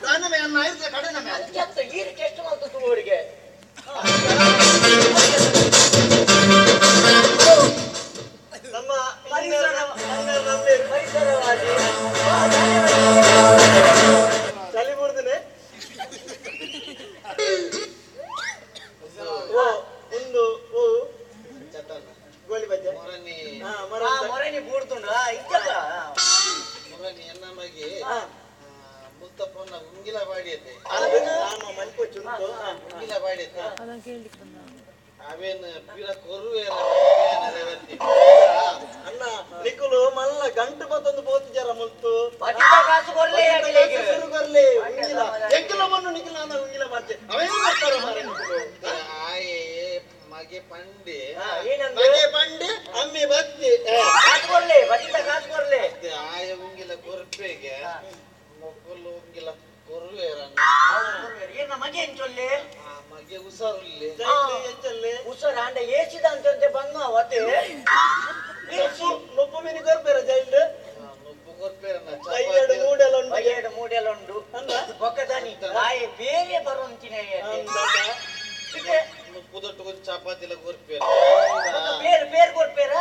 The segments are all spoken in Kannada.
ಪ್ರಾಣಮೇ ಅನ್ನ ಆಯ್ತು ಕಡೆನಮೇ ಅಂತ ಈರಕ್ಕೆ ಎಷ್ಟು ಮಾಡ್ತು ಅವರಿಗೆ ನಮ್ಮ ಪರಿಸರವಾದಿ ಚಳಿ ಬಿಡ್ದೇನೆ ಒಂದು ಗೋಳಿ ಬಜ್ಜೆ ಮೊರನಿ ಬೂಡ್ದುಂಡ ಇದ್ದಲ್ಲ ಮೊರನಿ ಎನ್ನ ಮಗೆ ಮುತ್ತಪ್ಪನ ಉಂಗಿಲ ಬಾಡಿಯತೆ ನಾನು ಮಲ್ಪೊಚ್ಚು ಉಂಗಿಲ ಬಾಡಿಯತೆ ಅವೇನು ಪಿರ ಕೊರುವೆ ಅಣ್ಣ ನಿಕುಲು ಮಲ್ಲ ಗಂಟು ಮತ್ತೊಂದು ಬೋತು ಜರ ಮುಲ್ತು ಕಾಸು ಕೊರ್ಲಿ ಬರ್ಲಿ ಉಂಗಿಲ ಎಂಗಿಲ ಮಣ್ಣು ನಿಖಿಲ ನಾನು ಉಂಗಿಲ ಮಾಡ್ತೆ ಅವೇನು ಮಾಡ್ತಾರ ಮಾರೆ ಆಯೇ ಮಗೆ ಪಂಡೆ ಮಗೆ ಪಂಡೆ ಅಮ್ಮೆ ಭಕ್ತಿ ಕಾಸು ಕೊರ್ಲಿ ಬಡಿತ ಕಾಸು ಕೊರ್ಲಿ ಆಯ ಉಂಗಿಲ ಕೊರ್ಪೆಗೆ ಮೊಕ್ಕಲು ಉಂಗಿಲ ಕೊರುವೆರನ್ನ ಏನ ಮಗೆ ಎಂಚೊಲ್ಲಿ ಮಗೆ ಉಸರುಲ್ಲಿ ಉಸರ ಅಂಡ ಏಸಿದ ಅಂತಂತೆ ಬಂಗ ಅವತ್ತೆ ನೊಪ್ಪು ಮೀನಿ ಕೊರ್ಪೇರ ಜೈಲ್ಡ್ ನೊಪ್ಪು ಕೊರ್ಪೇರನ್ನ ಮೂಡೆಲ್ಲ ಉಂಡು ಬೊಕ್ಕದಾನಿ ಆಯೆ ಬೇರೆ ಬರುವಂತಿನ ಪುದೊಟ್ಟು ಚಪಾತಿಲ ಕೊರ್ಪೇರ ಬೇರೆ ಬೇರೆ ಕೊರ್ಪೇರ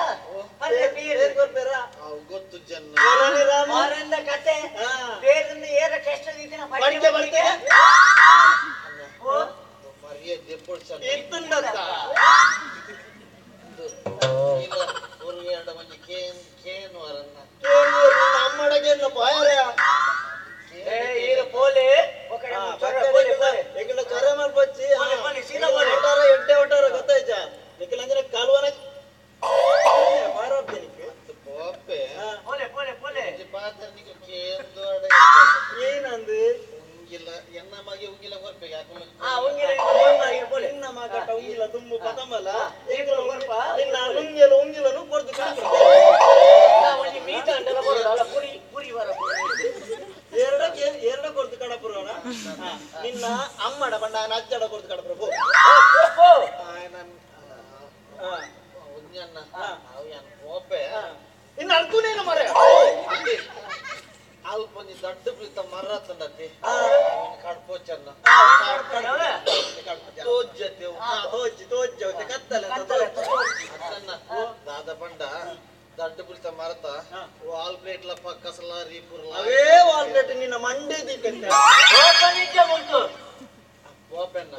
ಬೇರೆ ಕೊರ್ಪೇರ ಗೊತ್ತು ಜನ ಮಾರಂದ ಕತೆ ಬೇರಿಂದ ಏರ ಕಷ್ಟ ದಿನ ಮರಿಯ ದೆಪ್ಪೊಡ್ಸನ್ನ ಇತ್ತಂದತ್ತ ಕೊರುವೆಂಡ ಮಂದಿ ಕೇನು ವರನ್ನ ನಮ್ಮಡಗೆಲ್ಲ ಪಾಯರ ಈಗ ಪೋಲೆ ಈಗಿನ ಕರೆ ಮಾಡ್ಬಚ್ಚಿ ಎಡ್ಡೆ ಒಟ್ಟಾರ ಗೊತ್ತಾಯ್ತ ನಿಖಿಲ್ ಅಂದ್ರೆ ಕಾಲ್ವನ ಏನಂದು ಉಂಗಿಲ ಎನ್ನ ಮಗೆ ಉಂಗಿಲ ಕೊರ್ಪೆಗೆ ನಿನ್ನ ಮಗಟ ಉಂಗಿಲ ತುಂಬು ಪತಂಬಲ ನಿನ್ನ ಉಂಗಿಲನು ಕೊರ್ದು ಮೀಟ ಅಂಟೆಲ್ಲ ಬರೋದಲ್ಲ ಪುರಿ ಪುರಿ ಬರ ಎರಡ ಕೊರ್ದು ಕಡಪುರಣ ನಿನ್ನ ಅಮ್ಮಡ ಬಂಡ ಅಜ್ಜಡ ಕೊರ್ದು ಕಡಪುರ ಉಂಜನ್ನ ಕೋಪೆ ಇನ್ನು ಅರ್ಕುನೇನು ಮರ ಅಲ್ಪ ನೀ ದಡ್ಡ ಪ್ರೀತ ಮರ ತಂದತಿ ಕಡ್ಪೋಚನ್ನ ತೋಜ್ಜತೆ ಕತ್ತಲೆ ದಾದ ಬಂಡ ದಡ್ಡ ಪ್ರೀತ ಮರತ ವಾಲ್ ಪ್ಲೇಟ್ಲ ಪಕ್ಕ ಸಲಾರಿ ಪುರ್ಲ ಅವೇ ವಾಲ್ ಪ್ಲೇಟ್ ನಿನ್ನ ಮಂಡೆ ದಿಕ್ಕಂತೆ ಮುಂತು ಕೋಪೆನ್ನ